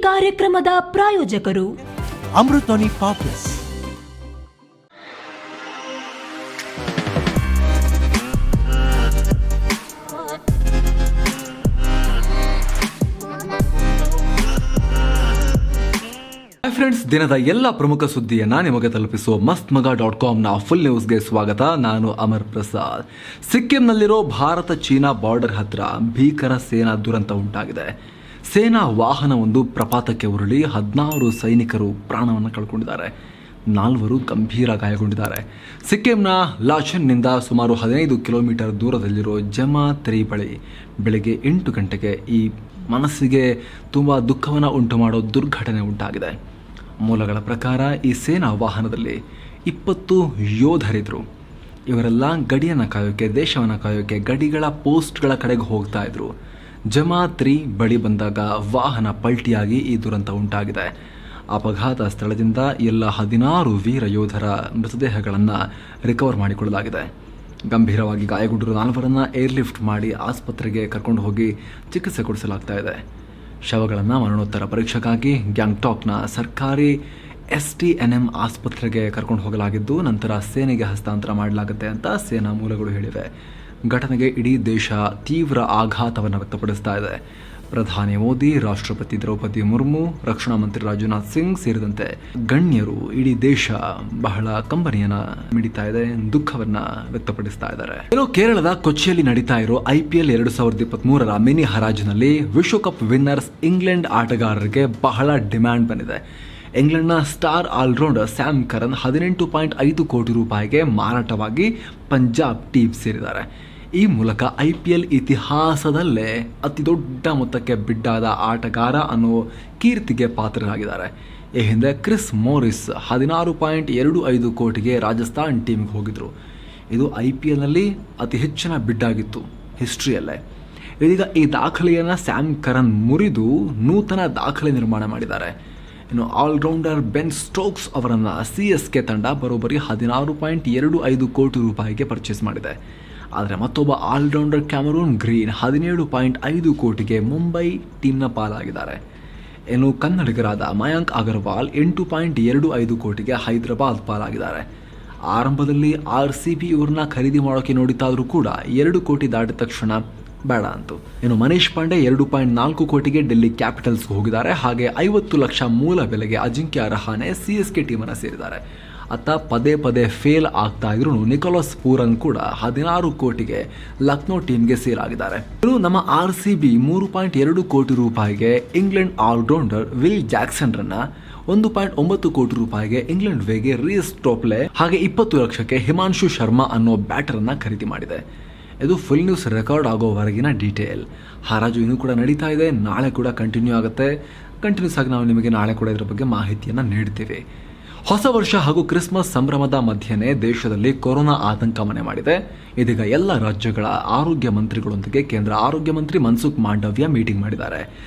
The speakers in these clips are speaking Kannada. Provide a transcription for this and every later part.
ಕಾರ್ಯಕ್ರಮದ ಪ್ರಾಯೋಜಕರು ಅಮೃತವಾಣಿ ಪಾಪ್ಲಸ್. ಫ್ರೆಂಡ್ಸ್, ದಿನದ ಎಲ್ಲ ಪ್ರಮುಖ ಸುದ್ದಿಯನ್ನ ನಿಮಗೆ ತಲುಪಿಸುವ ಮಸ್ತ್ಮಗ.com ಫುಲ್ ನ್ಯೂಸ್ಗೆ ಸ್ವಾಗತ. ನಾನು ಅಮರ್ ಪ್ರಸಾದ್. ಸಿಕ್ಕಿಂನಲ್ಲಿರೋ ಭಾರತ ಚೀನಾ ಬಾರ್ಡರ್ ಹತ್ರ ಭೀಕರ ಸೇನಾ ದುರಂತ ಉಂಟಾಗಿದೆ. ಸೇನಾ ವಾಹನವೊಂದು ಪ್ರಪಾತಕ್ಕೆ ಉರುಳಿ 16 ಸೈನಿಕರು ಪ್ರಾಣವನ್ನು ಕಳ್ಕೊಂಡಿದ್ದಾರೆ. 4 ಗಂಭೀರ ಗಾಯಗೊಂಡಿದ್ದಾರೆ. ಸಿಕ್ಕಿಂನ ಲಾಚನ್ನಿಂದ ಸುಮಾರು 15 ಕಿಲೋಮೀಟರ್ ದೂರದಲ್ಲಿರೋ ಜಮಾ 3 ಬಳಿ ಬೆಳಗ್ಗೆ 8 ಗಂಟೆಗೆ ಈ ಮನಸ್ಸಿಗೆ ತುಂಬ ದುಃಖವನ್ನು ಉಂಟು ಮಾಡೋ ದುರ್ಘಟನೆ ಉಂಟಾಗಿದೆ. ಮೂಲಗಳ ಪ್ರಕಾರ ಈ ಸೇನಾ ವಾಹನದಲ್ಲಿ 20 ಯೋಧರಿದ್ರು. ಇವರೆಲ್ಲ ಗಡಿಯನ್ನು ಕಾಯೋಕ್ಕೆ, ದೇಶವನ್ನು ಕಾಯೋಕ್ಕೆ ಗಡಿಗಳ ಪೋಸ್ಟ್ಗಳ ಕಡೆಗೆ ಹೋಗ್ತಾ ಇದ್ರು. ಜಮಾ 3 ಬಳಿ ಬಂದಾಗ ವಾಹನ ಪಲ್ಟಿಯಾಗಿ ಈ ದುರಂತ ಉಂಟಾಗಿದೆ. ಅಪಘಾತ ಸ್ಥಳದಿಂದ ಎಲ್ಲ 16 ವೀರ ಯೋಧರ ಮೃತದೇಹಗಳನ್ನು ರಿಕವರ್ ಮಾಡಿಕೊಳ್ಳಲಾಗಿದೆ. ಗಂಭೀರವಾಗಿ ಗಾಯಗೊಂಡಿರುವ 4ರನ್ನು ಏರ್ಲಿಫ್ಟ್ ಮಾಡಿ ಆಸ್ಪತ್ರೆಗೆ ಕರ್ಕೊಂಡು ಹೋಗಿ ಚಿಕಿತ್ಸೆ ಕೊಡಿಸಲಾಗ್ತಾ ಇದೆ. ಶವಗಳನ್ನು ಮರಣೋತ್ತರ ಪರೀಕ್ಷೆಗಾಗಿ ಗ್ಯಾಂಗ್ಟಾಕ್ನ ಸರ್ಕಾರಿ STNM ಆಸ್ಪತ್ರೆಗೆ ಕರ್ಕೊಂಡು ಹೋಗಲಾಗಿದ್ದು, ನಂತರ ಸೇನೆಗೆ ಹಸ್ತಾಂತರ ಮಾಡಲಾಗುತ್ತೆ ಅಂತ ಸೇನಾ ಮೂಲಗಳು ಹೇಳಿವೆ. ಘಟನೆಗೆ ಇಡೀ ದೇಶ ತೀವ್ರ ಆಘಾತವನ್ನು ವ್ಯಕ್ತಪಡಿಸ್ತಾ ಇದೆ. ಪ್ರಧಾನಿ ಮೋದಿ, ರಾಷ್ಟ್ರಪತಿ ದ್ರೌಪದಿ ಮುರ್ಮು, ರಕ್ಷಣಾ ಮಂತ್ರಿ ರಾಜನಾಥ್ ಸಿಂಗ್ ಸೇರಿದಂತೆ ಗಣ್ಯರು, ಇಡೀ ದೇಶ ಬಹಳ ಕಂಬನಿಯನ್ನ ಮಿಡಿತಾ ಇದೆ, ದುಃಖವನ್ನ ವ್ಯಕ್ತಪಡಿಸ್ತಾ ಇದ್ದಾರೆ. ಇನ್ನು ಕೇರಳದ ಕೊಚ್ಚಿಯಲ್ಲಿ ನಡೀತಾ ಇರೋ IPL 2023ರ ಮಿನಿ ಹರಾಜಿನಲ್ಲಿ ವಿಶ್ವಕಪ್ ವಿನ್ನರ್ಸ್ ಇಂಗ್ಲೆಂಡ್ ಆಟಗಾರರಿಗೆ ಬಹಳ ಡಿಮ್ಯಾಂಡ್ ಬಂದಿದೆ. ಇಂಗ್ಲೆಂಡ್ನ ಸ್ಟಾರ್ ಆಲ್ರೌಂಡರ್ ಸ್ಯಾಮ್ ಕರನ್ 18.5 ಕೋಟಿ ರೂಪಾಯಿಗೆ ಮಾರಾಟವಾಗಿ ಪಂಜಾಬ್ ಟೀಮ್ ಸೇರಿದ್ದಾರೆ. ಈ ಮೂಲಕ IPL ಇತಿಹಾಸದಲ್ಲೇ ಅತಿ ದೊಡ್ಡ ಮೊತ್ತಕ್ಕೆ ಬಿಡ್ಡಾದ ಆಟಗಾರ ಅನ್ನೋ ಕೀರ್ತಿಗೆ ಪಾತ್ರರಾಗಿದ್ದಾರೆ. ಈ ಹಿಂದೆ ಕ್ರಿಸ್ ಮೋರಿಸ್ 16.25 ಕೋಟಿಗೆ ರಾಜಸ್ಥಾನ್ ಟೀಮ್ಗೆ ಹೋಗಿದ್ರು. ಇದು IPLನಲ್ಲಿ ಅತಿ ಹೆಚ್ಚಿನ ಬಿಡ್ಡಾಗಿತ್ತು ಹಿಸ್ಟ್ರಿಯಲ್ಲೇ. ಇದೀಗ ಈ ದಾಖಲೆಯನ್ನು ಸ್ಯಾಮ್ ಕರನ್ ಮುರಿದು ನೂತನ ದಾಖಲೆ ನಿರ್ಮಾಣ ಮಾಡಿದ್ದಾರೆ. ಇನ್ನು ಆಲ್ರೌಂಡರ್ ಬೆನ್ ಸ್ಟೋಕ್ಸ್ ಅವರನ್ನು CSK ತಂಡ ಬರೋಬ್ಬರಿ 16.25 ಕೋಟಿ ರೂಪಾಯಿಗೆ ಪರ್ಚೇಸ್ ಮಾಡಿದೆ. ಆದರೆ ಮತ್ತೊಬ್ಬ ಆಲ್ರೌಂಡರ್ ಕ್ಯಾಮರೂನ್ ಗ್ರೀನ್ 17.5 ಕೋಟಿಗೆ ಮುಂಬೈ ಟೀಮ್ನ ಪಾಲಾಗಿದ್ದಾರೆ. ಇನ್ನು ಕನ್ನಡಿಗರಾದ ಮಯಾಂಕ್ ಅಗರ್ವಾಲ್ 8.25 ಕೋಟಿಗೆ ಹೈದರಾಬಾದ್ ಪಾಲಾಗಿದ್ದಾರೆ. ಆರಂಭದಲ್ಲಿ RCB ಇವ್ರನ್ನ ಖರೀದಿ ಮಾಡೋಕೆ ನೋಡಿತಾದರೂ ಕೂಡ 2 ಕೋಟಿ ದಾಟಿದ ತಕ್ಷಣ ಬೇಡ ಅಂತು. ಇನ್ನು ಮನೀಶ್ ಪಾಂಡೆ 2.4 ಕೋಟಿಗೆ ಡೆಲ್ಲಿ ಕ್ಯಾಪಿಟಲ್ಸ್ಗೆ ಹೋಗಿದ್ದಾರೆ. ಹಾಗೆ 50 ಲಕ್ಷ ಮೂಲ ಬೆಲೆಗೆ ಅಜಿಂಕ್ಯ ರಹಾನೆ CSK ಟೀಮನ್ನು ಸೇರಿದ್ದಾರೆ. ಅತ್ತ ಪದೇ ಪದೇ ಫೇಲ್ ಆಗ್ತಾ ಇದ್ರು ನಿಕೋಲಸ್ ಪೂರನ್ ಕೂಡ 16 ಕೋಟಿಗೆ ಲಕ್ನೋ ಟೀಮ್ಗೆ ಸೇಲ್ ಆಗಿದ್ದಾರೆ. ಇನ್ನು ನಮ್ಮ RCB 3.2 ಕೋಟಿ ರೂಪಾಯಿಗೆ ಇಂಗ್ಲೆಂಡ್ ಆಲ್ರೌಂಡರ್ ವಿಲ್ ಜಾಕ್ಸನ್ ರನ್ನ 1.9 ಕೋಟಿ ರೂಪಾಯಿಗೆ ಇಂಗ್ಲೆಂಡ್ ವೇಗೆ ರೀಸ್ ಟೋಪ್ಲೆ ಹಾಗೆ 20 ಲಕ್ಷಕ್ಕೆ ಹಿಮಾಂಶು ಶರ್ಮಾ ಅನ್ನೋ ಬ್ಯಾಟರ್ ಅನ್ನ ಖರೀದಿ ಮಾಡಿದೆ. ಇದು ಫುಲ್ ನ್ಯೂಸ್ ರೆಕಾರ್ಡ್ ಆಗೋವರೆಗಿನ ಡೀಟೇಲ್. ಹರಾಜು ಇನ್ನೂ ಕೂಡ ನಡೀತಾ ಇದೆ. ನಾಳೆ ಕೂಡ ಕಂಟಿನ್ಯೂ ಆಗುತ್ತೆ. ಕಂಟಿನ್ಯೂಸ್ ಆಗಿ ನಾವು ನಿಮಗೆ ನಾಳೆ ಕೂಡ ಇದರ ಬಗ್ಗೆ ಮಾಹಿತಿಯನ್ನು ನೀಡ್ತೀವಿ. ಹೊಸ ವರ್ಷ ಹಾಗೂ ಕ್ರಿಸ್ಮಸ್ ಸಂಭ್ರಮದ ಮಧ್ಯೆನೇ ದೇಶದಲ್ಲಿ ಕೊರೋನಾ ಆತಂಕ ಮನೆ ಮಾಡಿದೆ. ಇದೀಗ ಎಲ್ಲ ರಾಜ್ಯಗಳ ಆರೋಗ್ಯ ಮಂತ್ರಿಗಳೊಂದಿಗೆ ಕೇಂದ್ರ ಆರೋಗ್ಯ ಮಂತ್ರಿ ಮನ್ಸುಖ್ ಮಾಂಡವ್ಯ ಮೀಟಿಂಗ್ ಮಾಡಿದ್ದಾರೆ.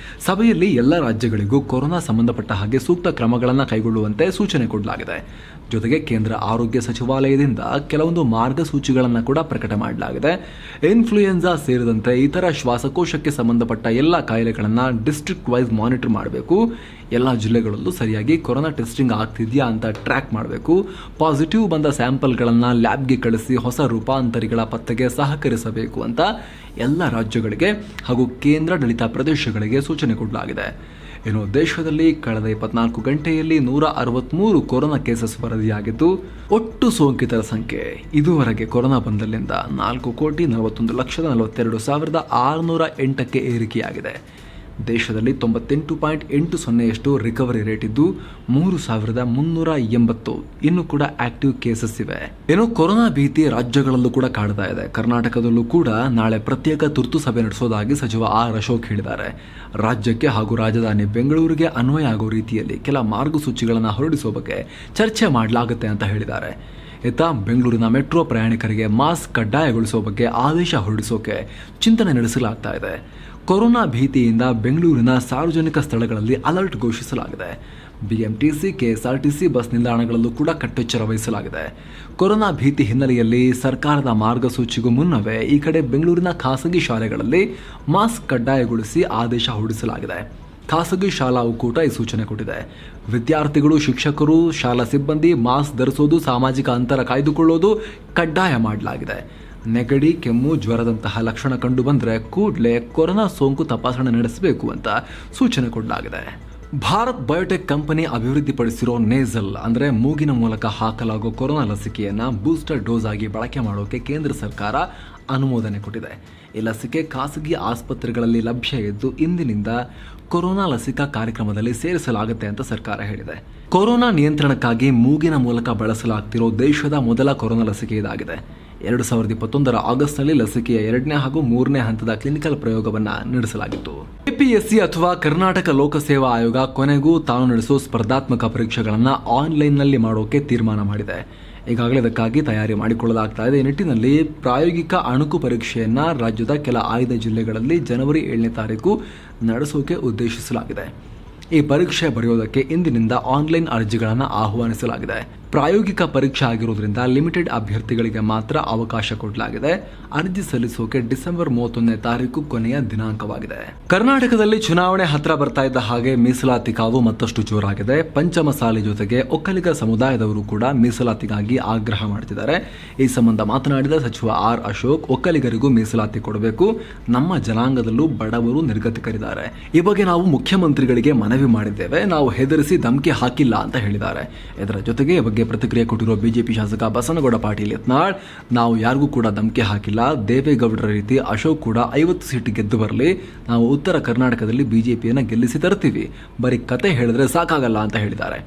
ಸಭೆಯಲ್ಲಿ ಎಲ್ಲ ರಾಜ್ಯಗಳಿಗೂ ಕೊರೋನಾ ಸಂಬಂಧಪಟ್ಟ ಹಾಗೆ ಸೂಕ್ತ ಕ್ರಮಗಳನ್ನು ಕೈಗೊಳ್ಳುವಂತೆ ಸೂಚನೆ ಕೊಡಲಾಗಿದೆ. ಜೊತೆಗೆ ಕೇಂದ್ರ ಆರೋಗ್ಯ ಸಚಿವಾಲಯದಿಂದ ಕೆಲವೊಂದು ಮಾರ್ಗಸೂಚಿಗಳನ್ನು ಕೂಡ ಪ್ರಕಟ ಮಾಡಲಾಗಿದೆ. ಇನ್ಫ್ಲೂಯೆನ್ಸಾ ಸೇರಿದಂತೆ ಇತರ ಶ್ವಾಸಕೋಶಕ್ಕೆ ಸಂಬಂಧಪಟ್ಟ ಎಲ್ಲ ಕಾಯಿಲೆಗಳನ್ನು ಡಿಸ್ಟ್ರಿಕ್ಟ್ ವೈಸ್ ಮಾನಿಟರ್ ಮಾಡಬೇಕು. ಎಲ್ಲ ಜಿಲ್ಲೆಗಳಲ್ಲೂ ಸರಿಯಾಗಿ ಕೊರೋನಾ ಟೆಸ್ಟಿಂಗ್ ಆಗ್ತಿದೆಯಾ ಅಂತ ಟ್ರ್ಯಾಕ್ ಮಾಡಬೇಕು. ಪಾಸಿಟಿವ್ ಬಂದ ಸ್ಯಾಂಪಲ್ಗಳನ್ನು ಲ್ಯಾಬ್ಗೆ ಕಳಿಸಿ ಹೊಸ ರೂಪಾಂತರಿಗಳ ಪತ್ತೆಗೆ ಸಹಕರಿಸಬೇಕು ಅಂತ ಎಲ್ಲ ರಾಜ್ಯಗಳಿಗೆ ಹಾಗೂ ಕೇಂದ್ರಾಡಳಿತ ಪ್ರದೇಶಗಳಿಗೆ ಸೂಚನೆ ಕೊಡಲಾಗಿದೆ. ಇನ್ನು ದೇಶದಲ್ಲಿ ಕಳೆದ 24 ಗಂಟೆಯಲ್ಲಿ 163 ಕೊರೋನಾ ಕೇಸಸ್ ವರದಿಯಾಗಿದ್ದು, ಒಟ್ಟು ಸೋಂಕಿತರ ಸಂಖ್ಯೆ ಇದುವರೆಗೆ ಕೊರೋನಾ ಬಂದಲ್ಲಿಂದ 4,41,42,608ಕ್ಕೆ ಏರಿಕೆಯಾಗಿದೆ. ದೇಶದಲ್ಲಿ 98.80% ರಿಕವರಿ ರೇಟ್ ಇದ್ದು 3,380 ಇನ್ನೂ ಕೂಡ ಆಕ್ಟಿವ್ ಕೇಸಸ್ ಇವೆ. ಏನೋ ಕೊರೋನಾ ಭೀತಿ ರಾಜ್ಯಗಳಲ್ಲೂ ಕೂಡ ಕಾಡ್ತಾ ಇದೆ. ಕರ್ನಾಟಕದಲ್ಲೂ ಕೂಡ ನಾಳೆ ಪ್ರತ್ಯೇಕ ತುರ್ತು ಸಭೆ ನಡೆಸೋದಾಗಿ ಸಚಿವ R. ಅಶೋಕ್ ಹೇಳಿದ್ದಾರೆ. ರಾಜ್ಯಕ್ಕೆ ಹಾಗೂ ರಾಜಧಾನಿ ಬೆಂಗಳೂರಿಗೆ ಅನ್ವಯ ಆಗೋ ರೀತಿಯಲ್ಲಿ ಕೆಲ ಮಾರ್ಗಸೂಚಿಗಳನ್ನು ಹೊರಡಿಸೋ ಬಗ್ಗೆ ಚರ್ಚೆ ಮಾಡಲಾಗುತ್ತೆ ಅಂತ ಹೇಳಿದ್ದಾರೆ. ಇತ್ತ ಬೆಂಗಳೂರಿನ ಮೆಟ್ರೋ ಪ್ರಯಾಣಿಕರಿಗೆ ಮಾಸ್ಕ್ ಕಡ್ಡಾಯಗೊಳಿಸುವ ಬಗ್ಗೆ ಆದೇಶ ಹೊರಡಿಸೋಕೆ ಚಿಂತನೆ ನಡೆಸಲಾಗ್ತಾ ಇದೆ. ಕೊರೋನಾ ಭೀತಿಯಿಂದ ಬೆಂಗಳೂರಿನ ಸಾರ್ವಜನಿಕ ಸ್ಥಳಗಳಲ್ಲಿ ಅಲರ್ಟ್ ಘೋಷಿಸಲಾಗಿದೆ. BMTC, KSRTC ಬಸ್ ನಿಲ್ದಾಣಗಳಲ್ಲೂ ಕೂಡ ಕಟ್ಟೆಚ್ಚರ ವಹಿಸಲಾಗಿದೆ. ಕೊರೋನಾ ಭೀತಿ ಹಿನ್ನೆಲೆಯಲ್ಲಿ ಸರ್ಕಾರದ ಮಾರ್ಗಸೂಚಿಗೂ ಮುನ್ನವೇ ಈ ಕಡೆ ಬೆಂಗಳೂರಿನ ಖಾಸಗಿ ಶಾಲೆಗಳಲ್ಲಿ ಮಾಸ್ಕ್ ಕಡ್ಡಾಯಗೊಳಿಸಿ ಆದೇಶ ಹೊರಡಿಸಲಾಗಿದೆ. ಖಾಸಗಿ ಶಾಲಾ ಒಕ್ಕೂಟ ಈ ಸೂಚನೆ ಕೊಟ್ಟಿದೆ. ವಿದ್ಯಾರ್ಥಿಗಳು, ಶಿಕ್ಷಕರು, ಶಾಲಾ ಸಿಬ್ಬಂದಿ ಮಾಸ್ಕ್ ಧರಿಸೋದು, ಸಾಮಾಜಿಕ ಅಂತರ ಕಾಯ್ದುಕೊಳ್ಳೋದು ಕಡ್ಡಾಯ ಮಾಡಲಾಗಿದೆ. ನೆಗಡಿ, ಕೆಮ್ಮು, ಜ್ವರದಂತಹ ಲಕ್ಷಣ ಕಂಡು ಬಂದರೆ ಕೂಡಲೇ ಕೊರೋನಾ ಸೋಂಕು ತಪಾಸಣೆ ನಡೆಸಬೇಕು ಅಂತ ಸೂಚನೆ ಕೊಡಲಾಗಿದೆ. ಭಾರತ್ ಬಯೋಟೆಕ್ ಕಂಪನಿ ಅಭಿವೃದ್ಧಿಪಡಿಸಿರೋ ನೇಸಲ್ ಅಂದರೆ ಮೂಗಿನ ಮೂಲಕ ಹಾಕಲಾಗುವ ಕೊರೋನಾ ಲಸಿಕೆಯನ್ನು ಬೂಸ್ಟರ್ ಡೋಸ್ ಆಗಿ ಬಳಕೆ ಮಾಡೋಕೆ ಕೇಂದ್ರ ಸರ್ಕಾರ ಅನುಮೋದನೆ ಕೊಟ್ಟಿದೆ. ಈ ಲಸಿಕೆ ಖಾಸಗಿ ಆಸ್ಪತ್ರೆಗಳಲ್ಲಿ ಲಭ್ಯ ಇದ್ದು ಇಂದಿನಿಂದ ಕೊರೋನಾ ಲಸಿಕಾ ಕಾರ್ಯಕ್ರಮದಲ್ಲಿ ಸೇರಿಸಲಾಗುತ್ತೆ ಅಂತ ಸರ್ಕಾರ ಹೇಳಿದೆ. ಕೊರೋನಾ ನಿಯಂತ್ರಣಕ್ಕಾಗಿ ಮೂಗಿನ ಮೂಲಕ ಬಳಸಲಾಗ್ತಿರೋ ದೇಶದ ಮೊದಲ ಕೊರೋನಾ ಲಸಿಕೆ ಇದಾಗಿದೆ. 2021 ಆಗಸ್ಟ್ನಲ್ಲಿ ಲಸಿಕೆಯ 2ನೇ ಹಾಗೂ 3ನೇ ಹಂತದ ಕ್ಲಿನಿಕಲ್ ಪ್ರಯೋಗವನ್ನು ನಡೆಸಲಾಗಿತ್ತು. ಕೆಪಿಎಸ್ಸಿ ಅಥವಾ ಕರ್ನಾಟಕ ಲೋಕಸೇವಾ ಆಯೋಗ ಕೊನೆಗೂ ತಾನು ನಡೆಸುವ ಸ್ಪರ್ಧಾತ್ಮಕ ಪರೀಕ್ಷೆಗಳನ್ನು ಆನ್ಲೈನ್ನಲ್ಲಿ ಮಾಡೋಕೆ ತೀರ್ಮಾನ ಮಾಡಿದೆ. ಈಗಾಗಲೇ ಇದಕ್ಕಾಗಿ ತಯಾರಿ ಮಾಡಿಕೊಳ್ಳಲಾಗ್ತಾ ಇದೆ. ಈ ನಿಟ್ಟಿನಲ್ಲಿ ಪ್ರಾಯೋಗಿಕ ಅಣುಕು ಪರೀಕ್ಷೆಯನ್ನು ರಾಜ್ಯದ ಕೆಲ ಆಯ್ದ ಜಿಲ್ಲೆಗಳಲ್ಲಿ ಜನವರಿ 7ನೇ ತಾರೀಕು ನಡೆಸೋಕೆ ಉದ್ದೇಶಿಸಲಾಗಿದೆ. ಈ ಪರೀಕ್ಷೆ ಬರೆಯೋದಕ್ಕೆ ಇಂದಿನಿಂದ ಆನ್ಲೈನ್ ಅರ್ಜಿಗಳನ್ನು ಆಹ್ವಾನಿಸಲಾಗಿದೆ. ಪ್ರಾಯೋಗಿಕ ಪರೀಕ್ಷೆ ಆಗಿರೋದ್ರಿಂದ ಲಿಮಿಟೆಡ್ ಅಭ್ಯರ್ಥಿಗಳಿಗೆ ಮಾತ್ರ ಅವಕಾಶ ಕೊಡಲಾಗಿದೆ. ಅರ್ಜಿ ಸಲ್ಲಿಸೋಕೆ ಡಿಸೆಂಬರ್ 31ನೇ ತಾರೀಕು ಕೊನೆಯ ದಿನಾಂಕವಾಗಿದೆ. ಕರ್ನಾಟಕದಲ್ಲಿ ಚುನಾವಣೆ ಹತ್ರ ಬರ್ತಾ ಇದ್ದ ಹಾಗೆ ಮೀಸಲಾತಿ ಕಾವು ಮತ್ತಷ್ಟು ಜೋರಾಗಿದೆ. ಪಂಚಮಸಾಲಿ ಜೊತೆಗೆ ಒಕ್ಕಲಿಗ ಸಮುದಾಯದವರು ಕೂಡ ಮೀಸಲಾತಿಗಾಗಿ ಆಗ್ರಹ ಮಾಡ್ತಿದ್ದಾರೆ. ಈ ಸಂಬಂಧ ಮಾತನಾಡಿದ ಸಚಿವ ಆರ್ ಅಶೋಕ್, ಒಕ್ಕಲಿಗರಿಗೂ ಮೀಸಲಾತಿ ಕೊಡಬೇಕು, ನಮ್ಮ ಜನಾಂಗದಲ್ಲೂ ಬಡವರು ನಿರ್ಗತಿಕರಿದ್ದಾರೆ. ಈ ಬಗ್ಗೆ ನಾವು ಮುಖ್ಯಮಂತ್ರಿಗಳಿಗೆ ಮನವಿ ಮಾಡಿದ್ದೇವೆ, ನಾವು ಹೆದರಿಸಿ ಧಮಕಿ ಹಾಕಿಲ್ಲ ಅಂತ ಹೇಳಿದ್ದಾರೆ. ಇದರ ಜೊತೆಗೆ ಈ ಬಗ್ಗೆ ಪ್ರತಿಕ್ರಿಯೆ ಕೊಟ್ಟಿರುವ ಬಿಜೆಪಿ ಶಾಸಕ ಬಸನಗೌಡ ಪಾಟೀಲ್ ಯತ್ನಾಳ್, ನಾವು ಯಾರಿಗೂ ಕೂಡ ಧಮಕಿ ಹಾಕಿಲ್ಲ, ದೇವೇಗೌಡರ ರೀತಿ ಅಶೋಕ್ ಕೂಡ 50 ಸೀಟ್ ಗೆದ್ದು ಬರಲಿ, ನಾವು ಉತ್ತರ ಕರ್ನಾಟಕದಲ್ಲಿ ಬಿಜೆಪಿಯನ್ನು ಗೆಲ್ಲಿಸಿ ತರ್ತೀವಿ, ಬರೀ ಕತೆ ಹೇಳಿದ್ರೆ ಸಾಕಾಗಲ್ಲ ಅಂತ ಹೇಳಿದ್ದಾರೆ.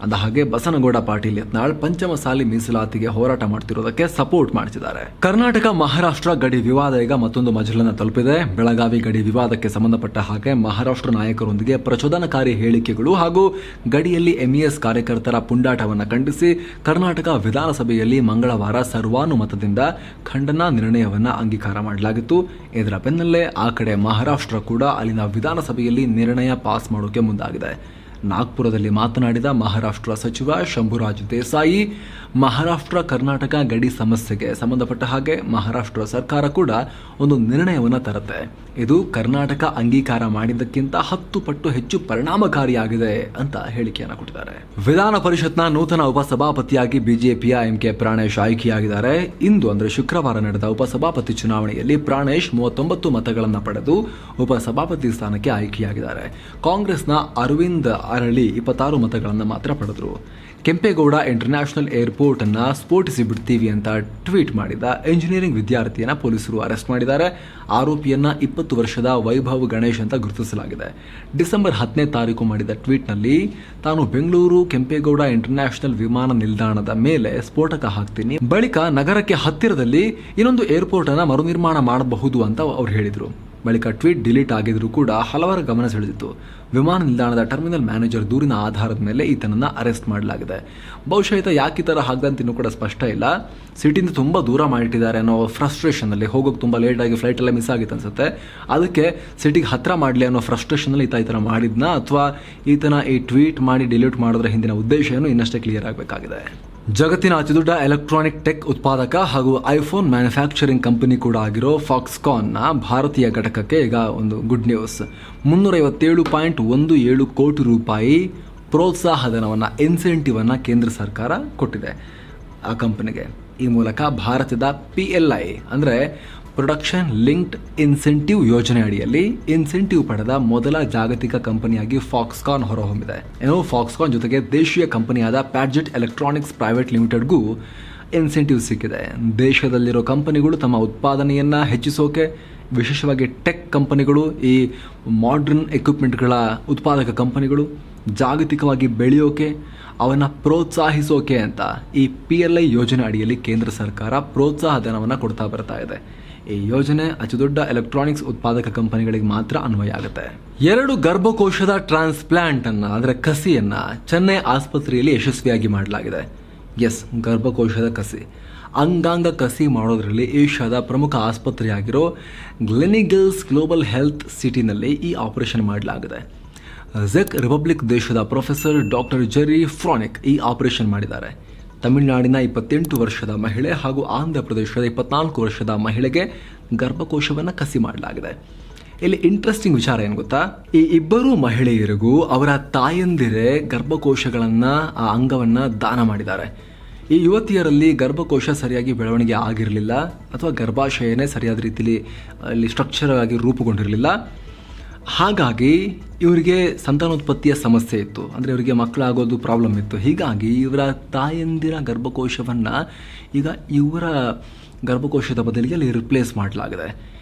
ಅಂದ ಹಾಗೆ ಬಸನಗೌಡ ಪಾಟೀಲ್ ಯತ್ನಾಳ್ ಪಂಚಮಸಾಲಿ ಮೀಸಲಾತಿಗೆ ಹೋರಾಟ ಮಾಡ್ತಿರೋದಕ್ಕೆ ಸಪೋರ್ಟ್ ಮಾಡ್ತಿದ್ದಾರೆ. ಕರ್ನಾಟಕ ಮಹಾರಾಷ್ಟ್ರ ಗಡಿ ವಿವಾದ ಈಗ ಮತ್ತೊಂದು ಮಜಲನ್ನು ತಲುಪಿದೆ. ಬೆಳಗಾವಿ ಗಡಿ ವಿವಾದಕ್ಕೆ ಸಂಬಂಧಪಟ್ಟ ಹಾಗೆ ಮಹಾರಾಷ್ಟ್ರ ನಾಯಕರೊಂದಿಗೆ ಪ್ರಚೋದನಕಾರಿ ಹೇಳಿಕೆಗಳು ಹಾಗೂ ಗಡಿಯಲ್ಲಿ ಎಂಇಎಸ್ ಕಾರ್ಯಕರ್ತರ ಪುಂಡಾಟವನ್ನು ಖಂಡಿಸಿ ಕರ್ನಾಟಕ ವಿಧಾನಸಭೆಯಲ್ಲಿ ಮಂಗಳವಾರ ಸರ್ವಾನುಮತದಿಂದ ಖಂಡನಾ ನಿರ್ಣಯವನ್ನು ಅಂಗೀಕಾರ ಮಾಡಲಾಗಿತ್ತು. ಇದರ ಬೆನ್ನಲ್ಲೇ ಆ ಕಡೆ ಮಹಾರಾಷ್ಟ್ರ ಕೂಡ ಅಲ್ಲಿನ ವಿಧಾನಸಭೆಯಲ್ಲಿ ನಿರ್ಣಯ ಪಾಸ್ ಮಾಡೋಕೆ ಮುಂದಾಗಿದೆ. ನಾಗ್ಪುರದಲ್ಲಿ ಮಾತನಾಡಿದ ಮಹಾರಾಷ್ಟ್ರ ಸಚಿವ ಶಂಭುರಾಜ್ ದೇಸಾಯಿ, ಮಹಾರಾಷ್ಟ್ರ ಕರ್ನಾಟಕ ಗಡಿ ಸಮಸ್ಯೆಗೆ ಸಂಬಂಧಪಟ್ಟ ಹಾಗೆ ಮಹಾರಾಷ್ಟ್ರ ಸರ್ಕಾರ ಕೂಡ ಒಂದು ನಿರ್ಣಯವನ್ನು ತರುತ್ತೆ. ಇದು ಕರ್ನಾಟಕ ಅಂಗೀಕಾರ ಮಾಡಿದ್ದಕ್ಕಿಂತ 10 ಪಟ್ಟು ಹೆಚ್ಚು ಪರಿಣಾಮಕಾರಿಯಾಗಿದೆ ಅಂತ ಹೇಳಿಕೆಯನ್ನು ಕೊಟ್ಟಿದ್ದಾರೆ. ವಿಧಾನ ಪರಿಷತ್ನ ನೂತನ ಉಪಸಭಾಪತಿಯಾಗಿ ಬಿಜೆಪಿಯ ಎಂಕೆ ಪ್ರಾಣೇಶ್ ಆಯ್ಕೆಯಾಗಿದ್ದಾರೆ. ಇಂದು ಅಂದರೆ ಶುಕ್ರವಾರ ನಡೆದ ಉಪಸಭಾಪತಿ ಚುನಾವಣೆಯಲ್ಲಿ ಪ್ರಾಣೇಶ್ 39 ಮತಗಳನ್ನು ಪಡೆದು ಉಪಸಭಾಪತಿ ಸ್ಥಾನಕ್ಕೆ ಆಯ್ಕೆಯಾಗಿದ್ದಾರೆ. ಕಾಂಗ್ರೆಸ್ನ ಅರವಿಂದ್ ಅರಳಿ 26 ಮತಗಳನ್ನು ಮಾತ್ರ ಪಡೆದರು. ಕೆಂಪೇಗೌಡ ಇಂಟರ್ನ್ಯಾಷನಲ್ ಏರ್ಪೋರ್ಟ್ ಅನ್ನ ಸ್ಫೋಟಿಸಿ ಬಿಡ್ತೀವಿ ಅಂತ ಟ್ವೀಟ್ ಮಾಡಿದ ಇಂಜಿನಿಯರಿಂಗ್ ವಿದ್ಯಾರ್ಥಿಯನ್ನ ಪೊಲೀಸರು ಅರೆಸ್ಟ್ ಮಾಡಿದ್ದಾರೆ. ಆರೋಪಿಯನ್ನ 20 ವರ್ಷದ ವೈಭವ್ ಗಣೇಶ್ ಅಂತ ಗುರುತಿಸಲಾಗಿದೆ. ಡಿಸೆಂಬರ್ 10ನೇ ತಾರೀಕು ಮಾಡಿದ ಟ್ವೀಟ್ನಲ್ಲಿ ತಾನು ಬೆಂಗಳೂರು ಕೆಂಪೇಗೌಡ ಇಂಟರ್ನ್ಯಾಷನಲ್ ವಿಮಾನ ನಿಲ್ದಾಣದ ಮೇಲೆ ಸ್ಫೋಟಕ ಹಾಕ್ತೀನಿ, ಬಳಿಕ ನಗರಕ್ಕೆ ಹತ್ತಿರದಲ್ಲಿ ಇನ್ನೊಂದು ಏರ್ಪೋರ್ಟ್ ಅನ್ನ ಮರುನಿರ್ಮಾಣ ಮಾಡಬಹುದು ಅಂತ ಅವ್ರು ಹೇಳಿದರು. ಬಳಿಕ ಟ್ವೀಟ್ ಡಿಲೀಟ್ ಆಗಿದ್ರೂ ಕೂಡ ಹಲವರ ಗಮನ ಸೆಳೆದಿತ್ತು. ವಿಮಾನ ನಿಲ್ದಾಣದ ಟರ್ಮಿನಲ್ ಮ್ಯಾನೇಜರ್ ದೂರಿನ ಆಧಾರದ ಮೇಲೆ ಈತನನ್ನು ಅರೆಸ್ಟ್ ಮಾಡಲಾಗಿದೆ. ಬಹುಶಃ ಈತ ಯಾಕೆ ಈ ಥರ ಹಾಗಂತಿನ್ನೂ ಕೂಡ ಸ್ಪಷ್ಟ ಇಲ್ಲ. ಸಿಟಿಯಿಂದ ತುಂಬ ದೂರ ಮಾಡಿಟ್ಟಿದ್ದಾರೆ ಅನ್ನೋ ಫ್ರಸ್ಟ್ರೇಷನಲ್ಲಿ, ಹೋಗೋಕೆ ತುಂಬ ಲೇಟಾಗಿ ಫ್ಲೈಟೆಲ್ಲ ಮಿಸ್ ಆಗಿತ್ತು ಅನ್ಸುತ್ತೆ, ಅದಕ್ಕೆ ಸಿಟಿಗೆ ಹತ್ತಿರ ಮಾಡಲಿ ಅನ್ನೋ ಫ್ರಸ್ಟ್ರೇಷನಲ್ಲಿ ಈತ ಈ ಥರ ಮಾಡಿದ್ನ ಅಥವಾ ಈತನ ಈ ಟ್ವೀಟ್ ಮಾಡಿ ಡಿಲೀಟ್ ಮಾಡೋದ್ರ ಹಿಂದಿನ ಉದ್ದೇಶ ಏನು ಇನ್ನಷ್ಟೇ ಕ್ಲಿಯರ್ ಆಗಬೇಕಾಗಿದೆ. ಜಗತ್ತಿನ ಅತಿದೊಡ್ಡ ಎಲೆಕ್ಟ್ರಾನಿಕ್ ಟೆಕ್ ಉತ್ಪಾದಕ ಹಾಗೂ ಐಫೋನ್ ಮ್ಯಾನುಫ್ಯಾಕ್ಚರಿಂಗ್ ಕಂಪನಿ ಕೂಡ ಆಗಿರೋ ಫಾಕ್ಸ್ಕಾನ್ನ ಭಾರತೀಯ ಘಟಕಕ್ಕೆ ಈಗ ಒಂದು ಗುಡ್ ನ್ಯೂಸ್. 357.17 ಕೋಟಿ ರೂಪಾಯಿ ಪ್ರೋತ್ಸಾಹಧನವನ್ನು, ಇನ್ಸೆಂಟಿವನ್ನು ಕೇಂದ್ರ ಸರ್ಕಾರ ಕೊಟ್ಟಿದೆ ಆ ಕಂಪನಿಗೆ. ಈ ಮೂಲಕ ಭಾರತದ PLI ಅಂದರೆ ಪ್ರೊಡಕ್ಷನ್ ಲಿಂಕ್ಡ್ ಇನ್ಸೆಂಟಿವ್ ಯೋಜನೆ ಅಡಿಯಲ್ಲಿ ಇನ್ಸೆಂಟಿವ್ ಪಡೆದ ಮೊದಲ ಜಾಗತಿಕ ಕಂಪನಿಯಾಗಿ ಫಾಕ್ಸ್ಕಾನ್ ಹೊರಹೊಮ್ಮಿದೆ. ಫಾಕ್ಸ್ಕಾನ್ ಜೊತೆಗೆ ದೇಶೀಯ ಕಂಪನಿಯಾದ ಪ್ಯಾಡ್ಜೆಟ್ ಎಲೆಕ್ಟ್ರಾನಿಕ್ಸ್ ಪ್ರೈವೇಟ್ ಲಿಮಿಟೆಡ್ಗೂ ಇನ್ಸೆಂಟಿವ್ ಸಿಕ್ಕಿದೆ. ದೇಶದಲ್ಲಿರೋ ಕಂಪನಿಗಳು ತಮ್ಮ ಉತ್ಪಾದನೆಯನ್ನು ಹೆಚ್ಚಿಸೋಕೆ, ವಿಶೇಷವಾಗಿ ಟೆಕ್ ಕಂಪನಿಗಳು, ಈ ಮಾಡ್ರನ್ ಎಕ್ವಿಪ್ಮೆಂಟ್ಗಳ ಉತ್ಪಾದಕ ಕಂಪನಿಗಳು ಜಾಗತಿಕವಾಗಿ ಬೆಳೆಯೋಕೆ, ಅವನ್ನು ಪ್ರೋತ್ಸಾಹಿಸೋಕೆ ಅಂತ ಈ PLI ಯೋಜನೆ ಅಡಿಯಲ್ಲಿ ಕೇಂದ್ರ ಸರ್ಕಾರ ಪ್ರೋತ್ಸಾಹ ಧನವನ್ನು ಕೊಡ್ತಾ ಬರ್ತಾ ಇದೆ. ಈ ಯೋಜನೆ ಅತಿದೊಡ್ಡ ಎಲೆಕ್ಟ್ರಾನಿಕ್ಸ್ ಉತ್ಪಾದಕ ಕಂಪನಿಗಳಿಗೆ ಮಾತ್ರ ಅನ್ವಯ ಆಗುತ್ತೆ. 2 ಗರ್ಭಕೋಶದ ಟ್ರಾನ್ಸ್ಪ್ಲಾಂಟ್ ಅನ್ನ, ಅಂದರೆ ಕಸಿಯನ್ನ ಚೆನ್ನೈ ಆಸ್ಪತ್ರೆಯಲ್ಲಿ ಯಶಸ್ವಿಯಾಗಿ ಮಾಡಲಾಗಿದೆ. ಗರ್ಭಕೋಶದ ಕಸಿ, ಅಂಗಾಂಗ ಕಸಿ ಮಾಡೋದ್ರಲ್ಲಿ ಏಷ್ಯಾದ ಪ್ರಮುಖ ಆಸ್ಪತ್ರೆಯಾಗಿರೋ ಗ್ಲೆನಿಗಲ್ಸ್ ಗ್ಲೋಬಲ್ ಹೆಲ್ತ್ ಸಿಟಿನಲ್ಲಿ ಈ ಆಪರೇಷನ್ ಮಾಡಲಾಗಿದೆ. ಝೆಕ್ ರಿಪಬ್ಲಿಕ್ ದೇಶದ ಪ್ರೊಫೆಸರ್ ಡಾಕ್ಟರ್ ಜೆರ್ರಿ ಫ್ರಾನಿಕ್ ಈ ಆಪರೇಷನ್ ಮಾಡಿದ್ದಾರೆ. ತಮಿಳುನಾಡಿನ 28 ವರ್ಷದ ಮಹಿಳೆ ಹಾಗೂ ಆಂಧ್ರ ಪ್ರದೇಶದ 24 ವರ್ಷದ ಮಹಿಳೆಗೆ ಗರ್ಭಕೋಶವನ್ನು ಕಸಿ ಮಾಡಲಾಗಿದೆ. ಇಲ್ಲಿ ಇಂಟ್ರೆಸ್ಟಿಂಗ್ ವಿಚಾರ ಏನು ಗೊತ್ತಾ, ಈ ಇಬ್ಬರು ಮಹಿಳೆಯರಿಗೂ ಅವರ ತಾಯಂದಿರೇ ಗರ್ಭಕೋಶಗಳನ್ನ ಆ ಅಂಗವನ್ನ ದಾನ ಮಾಡಿದ್ದಾರೆ. ಈ ಯುವತಿಯರಲ್ಲಿ ಗರ್ಭಕೋಶ ಸರಿಯಾಗಿ ಬೆಳವಣಿಗೆ ಆಗಿರಲಿಲ್ಲ ಅಥವಾ ಗರ್ಭಾಶಯನೇ ಸರಿಯಾದ ರೀತಿಯಲ್ಲಿ ಅಲ್ಲಿ ಸ್ಟ್ರಕ್ಚರ್ ಆಗಿ ರೂಪುಗೊಂಡಿರಲಿಲ್ಲ. ಹಾಗಾಗಿ ಇವರಿಗೆ ಸಂತಾನೋತ್ಪತ್ತಿಯ ಸಮಸ್ಯೆ ಇತ್ತು, ಅಂದರೆ ಇವರಿಗೆ ಮಕ್ಕಳಾಗೋದು ಪ್ರಾಬ್ಲಮ್ ಇತ್ತು. ಹೀಗಾಗಿ ಇವರ ತಾಯಂದಿರ ಗರ್ಭಕೋಶವನ್ನು ಈಗ ಇವರ ಗರ್ಭಕೋಶದ ಬದಲಿಗೆ ಅಲ್ಲಿ ರಿಪ್ಲೇಸ್ ಮಾಡಲಾಗಿದೆ.